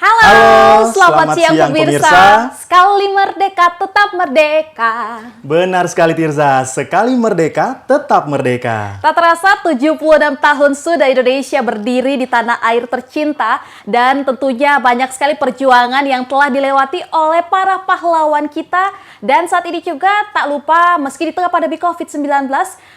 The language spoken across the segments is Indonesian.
Halo, selamat siang pemirsa. Sekali merdeka, tetap merdeka. Benar sekali Tirza, sekali merdeka, tetap merdeka. Tak terasa 76 tahun sudah Indonesia berdiri di tanah air tercinta. Dan tentunya banyak sekali perjuangan yang telah dilewati oleh para pahlawan kita. Dan saat ini juga tak lupa meski di tengah pandemi COVID-19,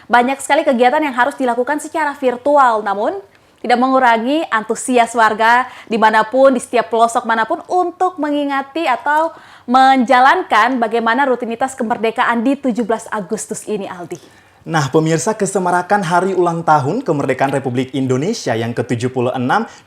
banyak sekali kegiatan yang harus dilakukan secara virtual. Namun, tidak mengurangi antusias warga dimanapun, di setiap pelosok manapun untuk mengingati atau menjalankan bagaimana rutinitas kemerdekaan di 17 Agustus ini, Aldi. Nah pemirsa, kesemarakan hari ulang tahun kemerdekaan Republik Indonesia yang ke-76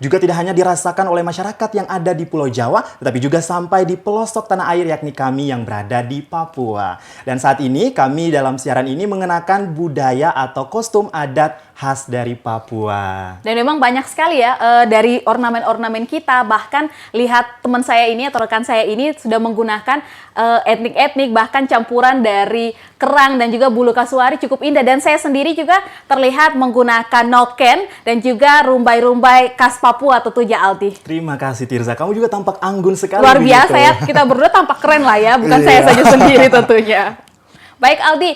juga tidak hanya dirasakan oleh masyarakat yang ada di Pulau Jawa, tetapi juga sampai di pelosok tanah air yakni kami yang berada di Papua. Dan saat ini kami dalam siaran ini mengenakan budaya atau kostum adat khas dari Papua. Dan memang banyak sekali ya dari ornamen-ornamen kita, bahkan lihat teman saya ini atau rekan saya ini sudah menggunakan etnik-etnik, bahkan campuran dari kerang dan juga bulu kasuari cukup indah. Dan saya sendiri juga terlihat menggunakan noken dan juga rumbai-rumbai khas Papua tentunya, Aldi. Terima kasih Tirza, kamu juga tampak anggun sekali. Luar biasa ya, kita berdua tampak keren lah ya, bukan saya saja sendiri tentunya. Baik Aldi,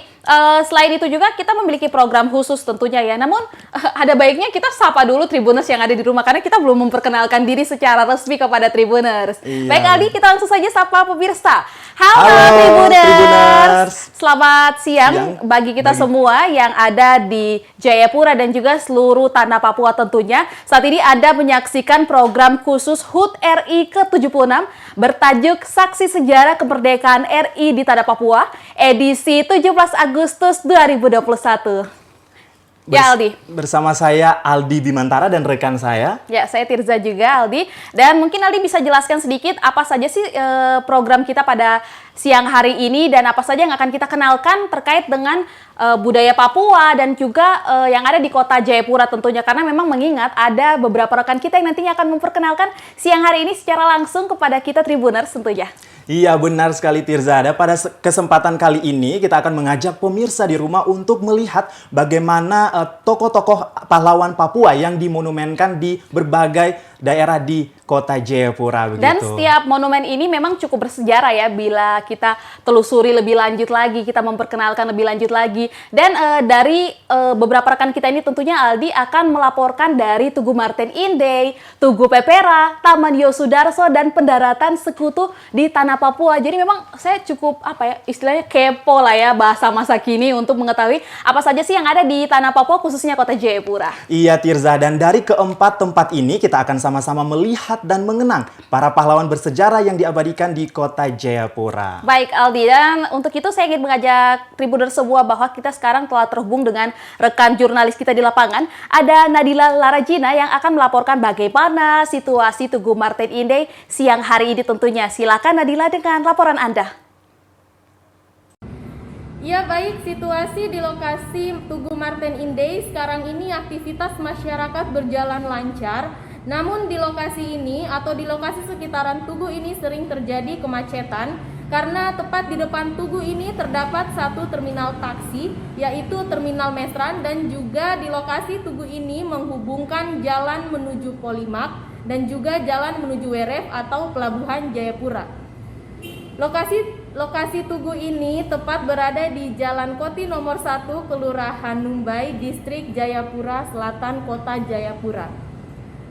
selain itu juga kita memiliki program khusus tentunya ya. Namun ada baiknya kita sapa dulu Tribuners yang ada di rumah karena kita belum memperkenalkan diri secara resmi kepada Tribuners. Iya. Baik Aldi, kita langsung saja sapa pemirsa. Halo Tribuners. Selamat siang bagi kita semua yang ada di Jayapura dan juga seluruh tanah Papua tentunya. Saat ini Anda menyaksikan program khusus HUT RI ke-76 bertajuk Saksi Sejarah Kemerdekaan RI di Tanah Papua, edisi 17 Agustus 2021. Ya Aldi. Bersama saya Aldi Bimantara dan rekan saya. Ya, saya Tirza juga Aldi. Dan mungkin Aldi bisa jelaskan sedikit apa saja sih program kita pada siang hari ini dan apa saja yang akan kita kenalkan terkait dengan budaya Papua dan juga yang ada di kota Jayapura tentunya. Karena memang mengingat ada beberapa rekan kita yang nantinya akan memperkenalkan siang hari ini secara langsung kepada kita Tribuners tentunya. Iya benar sekali Tirza. Pada kesempatan kali ini kita akan mengajak pemirsa di rumah untuk melihat bagaimana tokoh-tokoh pahlawan Papua yang dimonumenkan di berbagai daerah di kota Jayapura begitu. Dan setiap monumen ini memang cukup bersejarah ya bila kita telusuri lebih lanjut lagi, kita memperkenalkan lebih lanjut lagi. Dan dari beberapa rekan kita ini tentunya Aldi akan melaporkan dari Tugu Martin Inday, Tugu Pepera, Taman Yosudarso dan pendaratan sekutu di tanah Papua. Jadi memang saya cukup istilahnya kepo lah ya bahasa masa kini untuk mengetahui apa saja sih yang ada di tanah Papua khususnya kota Jayapura. Iya Tirza, dan dari keempat tempat ini kita akan sama-sama melihat dan mengenang para pahlawan bersejarah yang diabadikan di kota Jayapura. Baik Aldi, dan untuk itu saya ingin mengajak Tribuners semua bahwa kita sekarang telah terhubung dengan rekan jurnalis kita di lapangan. Ada Nadila Larajina yang akan melaporkan bagaimana situasi Tugu Martin Inday siang hari ini tentunya. Silakan Nadila dengan laporan Anda. Ya baik, situasi di lokasi Tugu Martin Inday sekarang ini aktivitas masyarakat berjalan lancar. Namun di lokasi ini atau di lokasi sekitaran Tugu ini sering terjadi kemacetan karena tepat di depan Tugu ini terdapat satu terminal taksi yaitu Terminal Mesran, dan juga di lokasi Tugu ini menghubungkan jalan menuju Polimak dan juga jalan menuju Weref atau Pelabuhan Jayapura. Lokasi Tugu ini tepat berada di Jalan Koti nomor 1, Kelurahan Numbai, Distrik Jayapura Selatan, Kota Jayapura.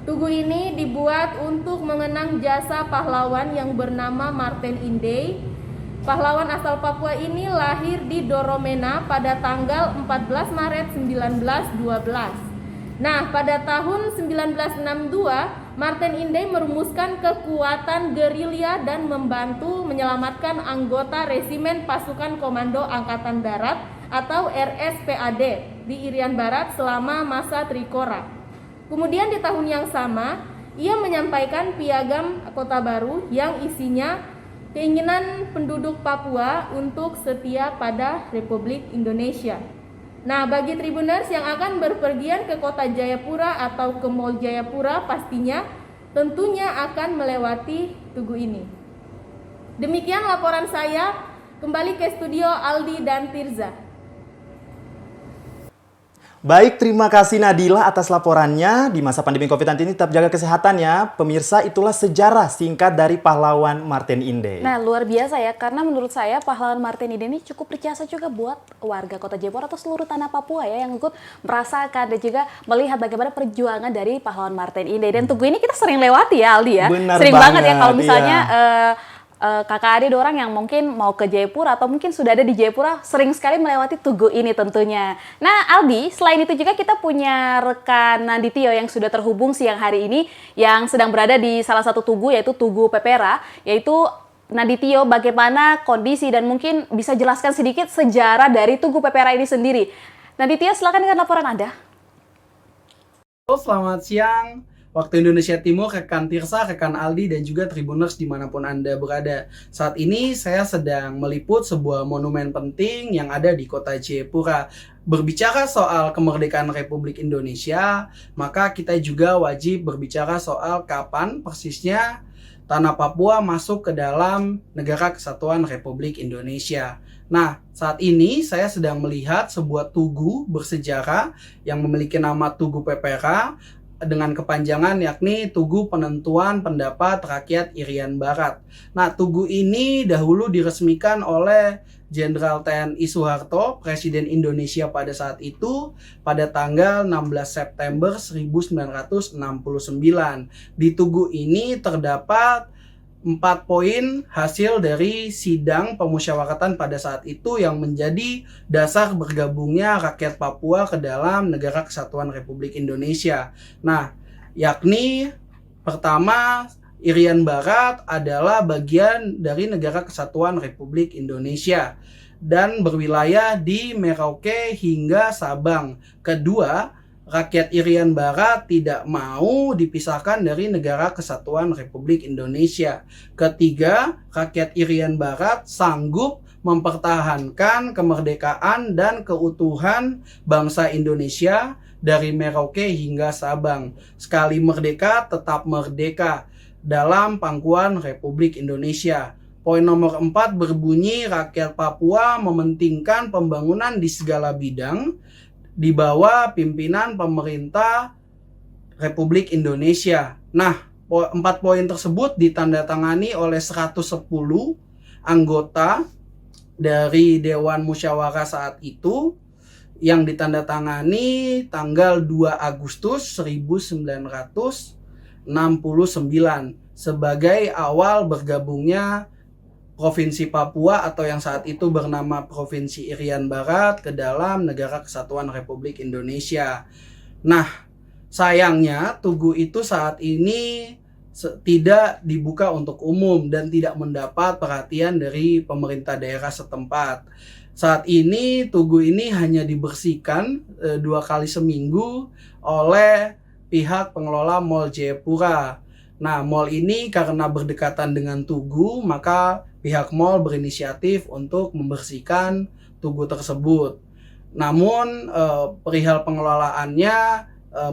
Tugu ini dibuat untuk mengenang jasa pahlawan yang bernama Martin Inday. Pahlawan asal Papua ini lahir di Doromena pada tanggal 14 Maret 1912. Nah, pada tahun 1962, Martin Inday merumuskan kekuatan gerilya dan membantu menyelamatkan anggota Resimen Pasukan Komando Angkatan Darat atau RSPAD di Irian Barat selama masa Trikora. Kemudian di tahun yang sama, ia menyampaikan piagam Kota Baru yang isinya keinginan penduduk Papua untuk setia pada Republik Indonesia. Nah, bagi Tribuners yang akan berpergian ke kota Jayapura atau ke Mall Jayapura pastinya tentunya akan melewati Tugu ini. Demikian laporan saya, kembali ke studio Aldi dan Tirza. Baik, terima kasih Nadila atas laporannya. Di masa pandemi COVID-19 ini tetap jaga kesehatan ya. Pemirsa, itulah sejarah singkat dari pahlawan Martin Inde. Nah, luar biasa ya, karena menurut saya pahlawan Martin Inde ini cukup berjasa juga buat warga Kota Jayapura atau seluruh tanah Papua ya, yang ikut merasakan dan juga melihat bagaimana perjuangan dari pahlawan Martin Inde. Dan Tugu ini kita sering lewati ya, Aldi ya. Benar sering banget ya kalau banget, misalnya iya. kakak adik orang yang mungkin mau ke Jayapura atau mungkin sudah ada di Jayapura sering sekali melewati Tugu ini tentunya. Nah, Aldi, selain itu juga kita punya rekan Nanditio yang sudah terhubung siang hari ini yang sedang berada di salah satu Tugu, yaitu Tugu Pepera, yaitu Nanditio, bagaimana kondisi dan mungkin bisa jelaskan sedikit sejarah dari Tugu Pepera ini sendiri. Nanditio, silakan dengan laporan Anda. Halo, selamat siang. Waktu Indonesia Timur, rekan Tirsa, rekan Aldi, dan juga Tribuners dimanapun Anda berada. Saat ini saya sedang meliput sebuah monumen penting yang ada di Kota Jayapura. Berbicara soal kemerdekaan Republik Indonesia, maka kita juga wajib berbicara soal kapan persisnya Tanah Papua masuk ke dalam Negara Kesatuan Republik Indonesia. Nah, saat ini saya sedang melihat sebuah tugu bersejarah yang memiliki nama Tugu Pepera dengan kepanjangan yakni Tugu Penentuan Pendapat Rakyat Irian Barat. Nah, tugu ini dahulu diresmikan oleh Jenderal TNI Soeharto, Presiden Indonesia pada saat itu, pada tanggal 16 September 1969. Di tugu ini terdapat 4 poin hasil dari sidang pemusyawaratan pada saat itu yang menjadi dasar bergabungnya rakyat Papua ke dalam Negara Kesatuan Republik Indonesia. Nah, yakni pertama, Irian Barat adalah bagian dari Negara Kesatuan Republik Indonesia dan berwilayah di Merauke hingga Sabang. Kedua, rakyat Irian Barat tidak mau dipisahkan dari Negara Kesatuan Republik Indonesia. Ketiga, rakyat Irian Barat sanggup mempertahankan kemerdekaan dan keutuhan bangsa Indonesia dari Merauke hingga Sabang. Sekali merdeka, tetap merdeka dalam pangkuan Republik Indonesia. Poin nomor 4 berbunyi rakyat Papua mementingkan pembangunan di segala bidang di bawah pimpinan pemerintah Republik Indonesia. Nah, 4 poin tersebut ditandatangani oleh 110 anggota dari Dewan Musyawarah saat itu yang ditandatangani tanggal 2 Agustus 1969 sebagai awal bergabungnya Provinsi Papua atau yang saat itu bernama Provinsi Irian Barat ke dalam Negara Kesatuan Republik Indonesia. Nah, sayangnya tugu itu saat ini tidak dibuka untuk umum dan tidak mendapat perhatian dari pemerintah daerah setempat. Saat ini tugu ini hanya dibersihkan 2 kali seminggu oleh pihak pengelola Mall Jayapura. Nah, mall ini karena berdekatan dengan tugu, maka pihak mall berinisiatif untuk membersihkan tugu tersebut. Namun, perihal pengelolaannya,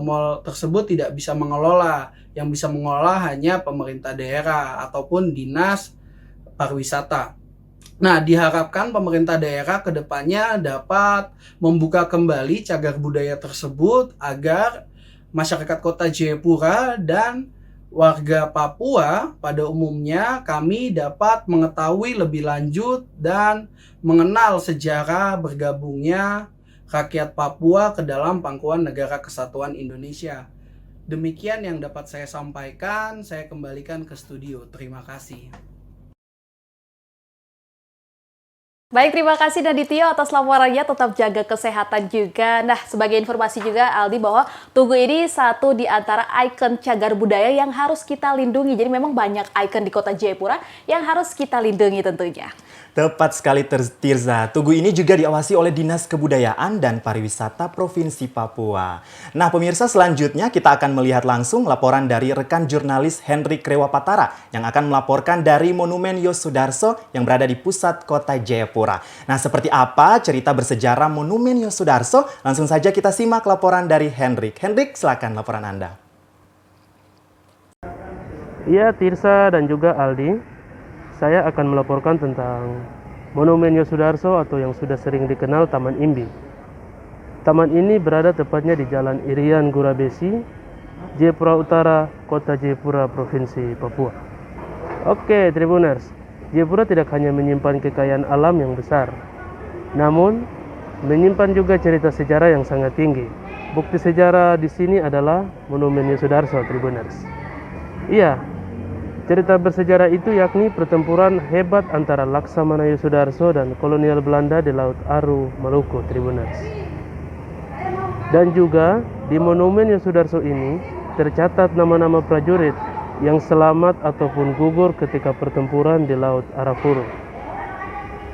mall tersebut tidak bisa mengelola. Yang bisa mengelola hanya pemerintah daerah ataupun dinas pariwisata. Nah, diharapkan pemerintah daerah ke depannya dapat membuka kembali cagar budaya tersebut agar masyarakat Kota Jayapura dan warga Papua pada umumnya kami dapat mengetahui lebih lanjut dan mengenal sejarah bergabungnya rakyat Papua ke dalam pangkuan Negara Kesatuan Indonesia. Demikian yang dapat saya sampaikan, saya kembalikan ke studio. Terima kasih. Baik, terima kasih Nanditio atas laporannya, tetap jaga kesehatan juga. Nah, sebagai informasi juga Aldi bahwa Tugu ini satu di antara ikon cagar budaya yang harus kita lindungi. Jadi memang banyak ikon di Kota Jayapura yang harus kita lindungi tentunya. Tepat sekali Tirza. Tugu ini juga diawasi oleh Dinas Kebudayaan dan Pariwisata Provinsi Papua. Nah, pemirsa, selanjutnya kita akan melihat langsung laporan dari rekan jurnalis Hendrik Rewapatara yang akan melaporkan dari Monumen Yosudarso yang berada di pusat Kota Jayapura. Nah, seperti apa cerita bersejarah Monumen Yosudarso? Langsung saja kita simak laporan dari Hendrik. Hendrik, silakan laporan Anda. Iya, Tirsa dan juga Aldi. Saya akan melaporkan tentang Monumen Yosudarso atau yang sudah sering dikenal Taman Imbi. Taman ini berada tepatnya di Jalan Irian Gurabesi, Jayapura Utara, Kota Jayapura, Provinsi Papua. Oke, Tribuners, Jayapura tidak hanya menyimpan kekayaan alam yang besar, namun menyimpan juga cerita sejarah yang sangat tinggi. Bukti sejarah di sini adalah Monumen Yosudarso, Tribuners. Iya, cerita bersejarah itu yakni pertempuran hebat antara Laksamana Yosudarso dan kolonial Belanda di Laut Aru, Maluku, Tribuners. Dan juga di Monumen Yosudarso ini tercatat nama-nama prajurit yang selamat ataupun gugur ketika pertempuran di Laut Arafuru.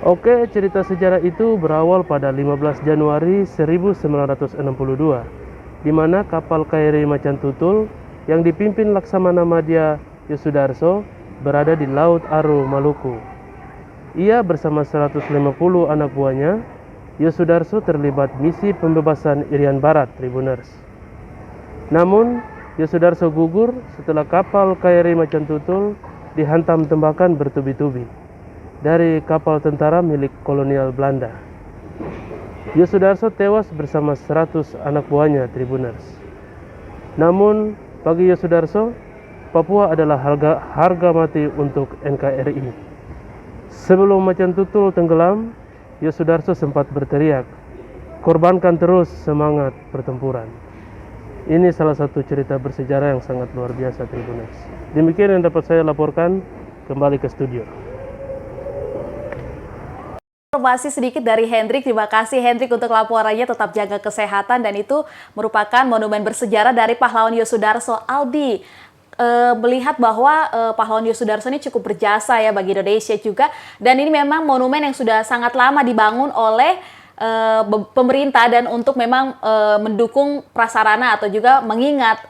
Oke, cerita sejarah itu berawal pada 15 Januari 1962, di mana kapal KRI Macan Tutul yang dipimpin Laksamana Madya Yosudarso berada di Laut Aru, Maluku. Ia bersama 150 anak buahnya, Yosudarso terlibat misi pembebasan Irian Barat, Tribuners. Namun, Yosudarso gugur setelah kapal KRI Macan Tutul dihantam tembakan bertubi-tubi dari kapal tentara milik kolonial Belanda. Yosudarso tewas bersama 100 anak buahnya, Tribuners. Namun, bagi Yosudarso, Papua adalah harga mati untuk NKRI. Sebelum Macan Tutul tenggelam, Yosudarso sempat berteriak, "Korbankan terus semangat pertempuran." Ini salah satu cerita bersejarah yang sangat luar biasa, Tribuners. Demikian yang dapat saya laporkan, kembali ke studio. Informasi sedikit dari Hendrik. Terima kasih Hendrik untuk laporannya. Tetap jaga kesehatan, dan itu merupakan monumen bersejarah dari pahlawan Yosudarso. Aldi, melihat bahwa pahlawan Yosudarso ini cukup berjasa ya bagi Indonesia juga, dan ini memang monumen yang sudah sangat lama dibangun oleh pemerintah dan untuk memang mendukung prasarana atau juga mengingat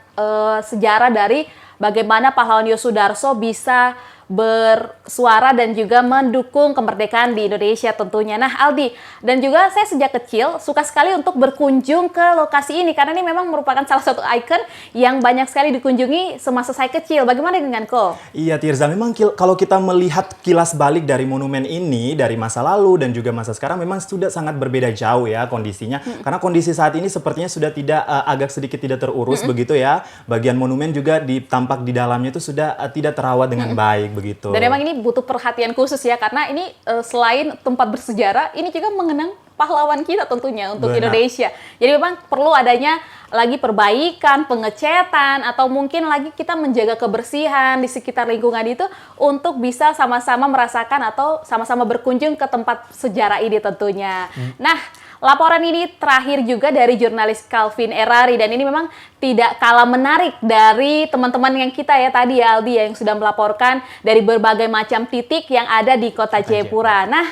sejarah dari bagaimana pahlawan Yosudarso bisa bersuara dan juga mendukung kemerdekaan di Indonesia tentunya. Nah Aldi, dan juga saya sejak kecil suka sekali untuk berkunjung ke lokasi ini karena ini memang merupakan salah satu ikon yang banyak sekali dikunjungi semasa saya kecil. Bagaimana dengan Ko? Iya Tirza, memang kalau kita melihat kilas balik dari monumen ini dari masa lalu dan juga masa sekarang memang sudah sangat berbeda jauh ya kondisinya. Karena kondisi saat ini sepertinya sudah tidak agak sedikit tidak terurus begitu ya. Bagian monumen juga tampak di dalamnya itu sudah tidak terawat dengan baik begitu. Dan memang ini butuh perhatian khusus ya, karena ini selain tempat bersejarah, ini juga mengenang pahlawan kita tentunya untuk Indonesia. Jadi memang perlu adanya lagi perbaikan, pengecetan, atau mungkin lagi kita menjaga kebersihan di sekitar lingkungan itu untuk bisa sama-sama merasakan atau sama-sama berkunjung ke tempat sejarah ini tentunya. Nah, laporan ini terakhir juga dari jurnalis Calvin Erari, dan ini memang tidak kalah menarik dari teman-teman yang kita ya tadi ya Aldi yang sudah melaporkan dari berbagai macam titik yang ada di Kota Jayapura. Nah,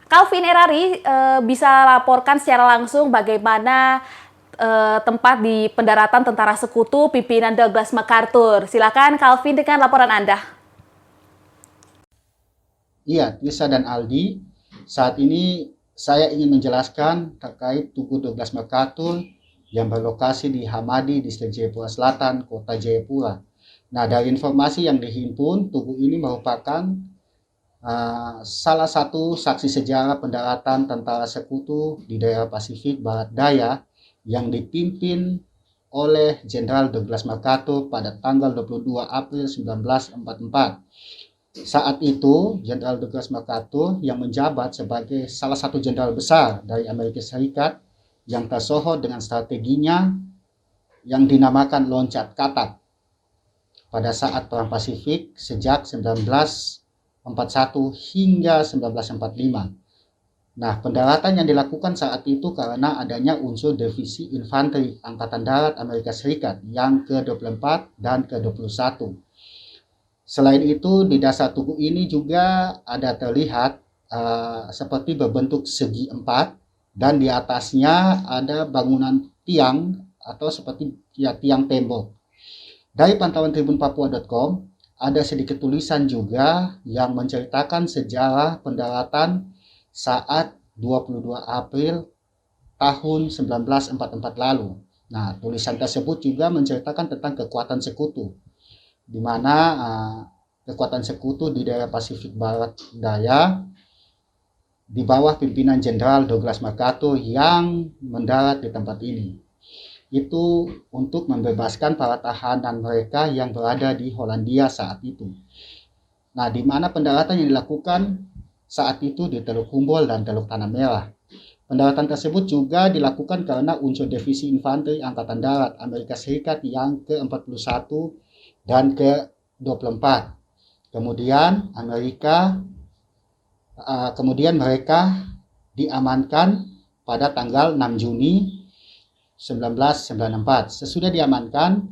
Calvin Erari bisa laporkan secara langsung bagaimana tempat di pendaratan tentara sekutu pimpinan Douglas MacArthur. Silakan Calvin dengan laporan Anda. Iya, Tirza dan Aldi, saat ini saya ingin menjelaskan terkait Tugu Douglas MacArthur yang berlokasi di Hamadi, Distrik Jayapura Selatan, Kota Jayapura. Nah, dari informasi yang dihimpun, tugu ini merupakan salah satu saksi sejarah pendaratan tentara sekutu di daerah Pasifik Barat Daya yang dipimpin oleh Jenderal Douglas MacArthur pada tanggal 22 April 1944. Saat itu, Jenderal Douglas MacArthur yang menjabat sebagai salah satu jenderal besar dari Amerika Serikat yang tersohor dengan strateginya yang dinamakan loncat katak pada saat Perang Pasifik sejak 1941 hingga 1945. Nah, pendaratan yang dilakukan saat itu karena adanya unsur divisi infanteri Angkatan Darat Amerika Serikat yang ke-24 dan ke-21. Selain itu, di dasar tugu ini juga ada terlihat seperti berbentuk segi empat, dan di atasnya ada bangunan tiang atau seperti tiang tembok. Dari pantauan tribunpapua.com, ada sedikit tulisan juga yang menceritakan sejarah pendaratan saat 22 April tahun 1944 lalu. Nah, tulisan tersebut juga menceritakan tentang kekuatan sekutu, di mana kekuatan sekutu di daerah Pasifik Barat Daya di bawah pimpinan Jenderal Douglas MacArthur yang mendarat di tempat ini. Itu untuk membebaskan para tahanan mereka yang berada di Hollandia saat itu. Nah, di mana pendaratan yang dilakukan saat itu di Teluk Humboldt dan Teluk Tanah Merah. Pendaratan tersebut juga dilakukan karena unsur divisi infanteri Angkatan Darat Amerika Serikat yang ke-41 dan ke-24. Kemudian mereka diamankan pada tanggal 6 Juni 1994. Sesudah diamankan,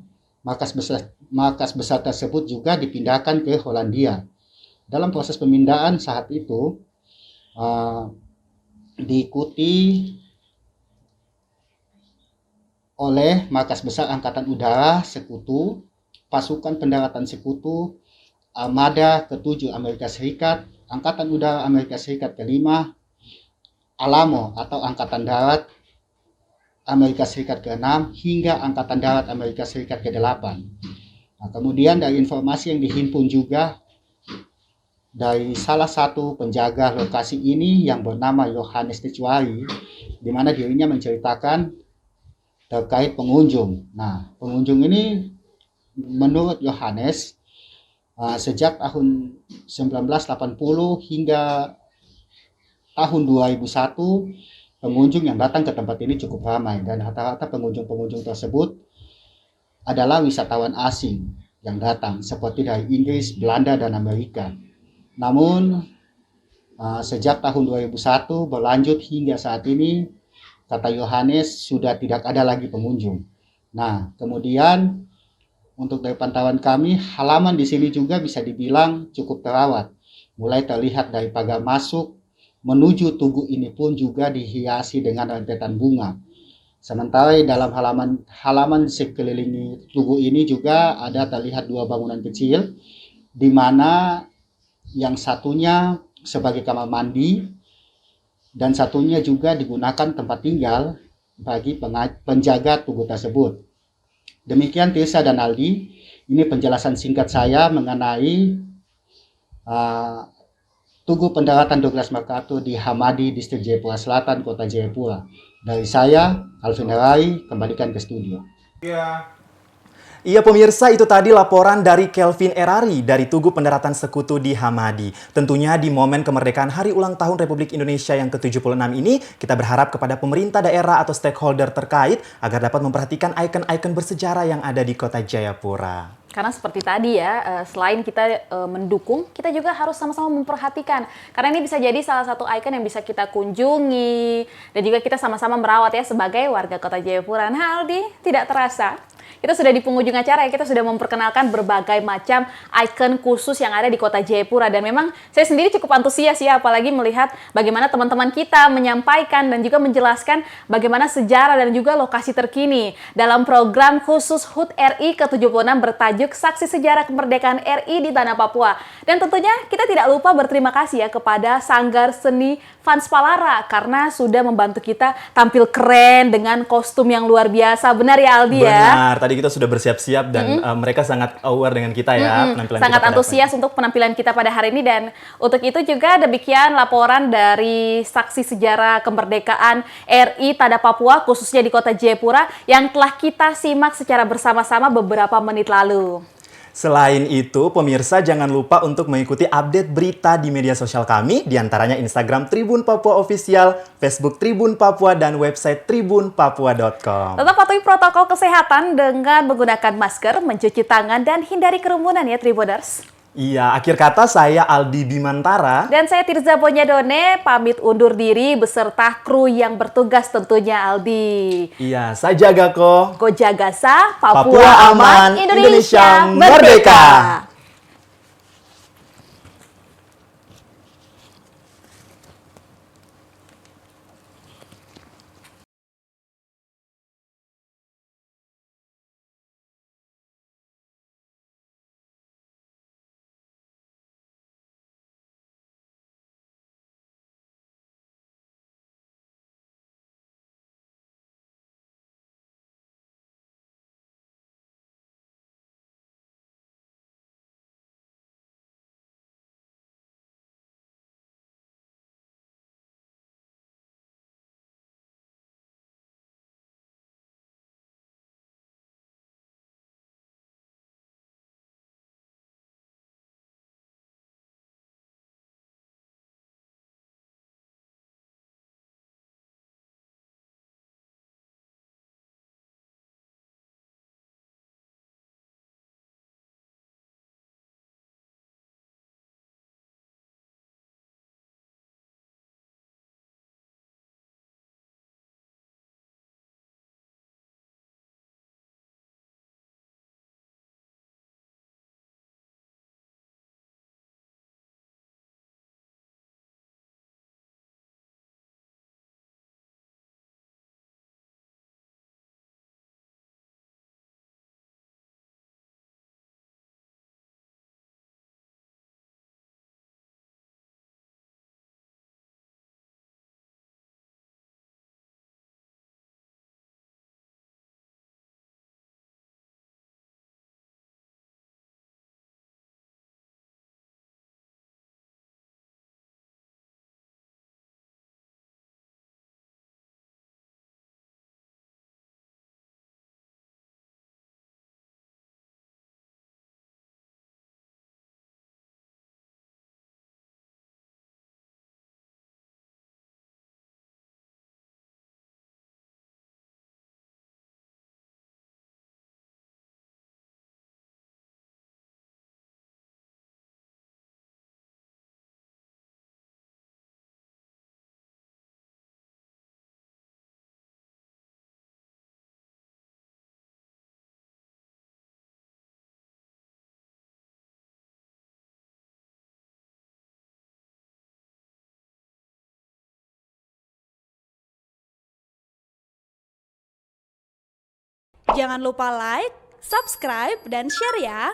markas besar tersebut juga dipindahkan ke Hollandia. Dalam proses pemindahan saat itu diikuti oleh Markas Besar Angkatan Udara Sekutu, pasukan pendaratan Sekutu, Armada ke-7 Amerika Serikat, Angkatan Udara Amerika Serikat ke-5, Alamo atau Angkatan Darat Amerika Serikat ke-6, hingga Angkatan Darat Amerika Serikat ke-8. Nah, kemudian dari informasi yang dihimpun juga dari salah satu penjaga lokasi ini yang bernama Johannes Tecuari, di mana dirinya menceritakan terkait pengunjung. Nah, pengunjung ini menurut Johannes sejak tahun 1980 hingga tahun 2001 pengunjung yang datang ke tempat ini cukup ramai, dan rata-rata pengunjung-pengunjung tersebut adalah wisatawan asing yang datang seperti dari Inggris, Belanda, dan Amerika. Namun sejak tahun 2001 berlanjut hingga saat ini, kata Yohanes, sudah tidak ada lagi pengunjung. Nah, kemudian untuk dari pantauan kami, halaman di sini juga bisa dibilang cukup terawat. Mulai terlihat dari pagar masuk menuju tugu ini pun juga dihiasi dengan rentetan bunga. Sementara dalam halaman sekeliling tugu ini juga ada terlihat dua bangunan kecil, di mana yang satunya sebagai kamar mandi dan satunya juga digunakan tempat tinggal bagi penjaga tugu tersebut. Demikian Tirsa dan Aldi, ini penjelasan singkat saya mengenai Tugu Pendaratan Douglas MacArthur di Hamadi, Distrik Jayapura Selatan, Kota Jayapura. Dari saya, Alvin Herai, kembalikan ke studio. Iya pemirsa, itu tadi laporan dari Kelvin Erari dari Tugu Pendaratan Sekutu di Hamadi. Tentunya di momen kemerdekaan Hari Ulang Tahun Republik Indonesia yang ke-76 ini, kita berharap kepada pemerintah daerah atau stakeholder terkait agar dapat memperhatikan ikon-ikon bersejarah yang ada di Kota Jayapura. Karena seperti tadi ya, selain kita mendukung, kita juga harus sama-sama memperhatikan. Karena ini bisa jadi salah satu ikon yang bisa kita kunjungi, dan juga kita sama-sama merawat ya sebagai warga Kota Jayapura. Nah Aldi, tidak terasa, kita sudah di penghujung acara ya, kita sudah memperkenalkan berbagai macam ikon khusus yang ada di Kota Jayapura. Dan memang saya sendiri cukup antusias ya, apalagi melihat bagaimana teman-teman kita menyampaikan dan juga menjelaskan bagaimana sejarah dan juga lokasi terkini dalam program khusus HUT RI ke-76 bertajuk Saksi Sejarah Kemerdekaan RI di Tanah Papua. Dan tentunya kita tidak lupa berterima kasih ya kepada Sanggar Seni Fans Palara karena sudah membantu kita tampil keren dengan kostum yang luar biasa. Benar ya Aldi ya? Benar, tadi kita sudah bersiap-siap dan mereka sangat aware dengan kita ya. Penampilan sangat kita antusias untuk penampilan kita pada hari ini, dan untuk itu juga demikian laporan dari Saksi Sejarah Kemerdekaan RI Tanah Papua khususnya di Kota Jayapura yang telah kita simak secara bersama-sama beberapa menit lalu. Selain itu, pemirsa jangan lupa untuk mengikuti update berita di media sosial kami, diantaranya Instagram Tribun Papua Official, Facebook Tribun Papua, dan website tribunpapua.com. Tetap patuhi protokol kesehatan dengan menggunakan masker, mencuci tangan, dan hindari kerumunan ya Tribuners. Iya, akhir kata saya Aldi Bimantara. Dan saya Tirza Bonyadone, pamit undur diri beserta kru yang bertugas tentunya Aldi. Iya, saya jaga kok. Go Jagasa, Papua aman, Indonesia merdeka. merdeka. Jangan lupa like, subscribe, dan share ya.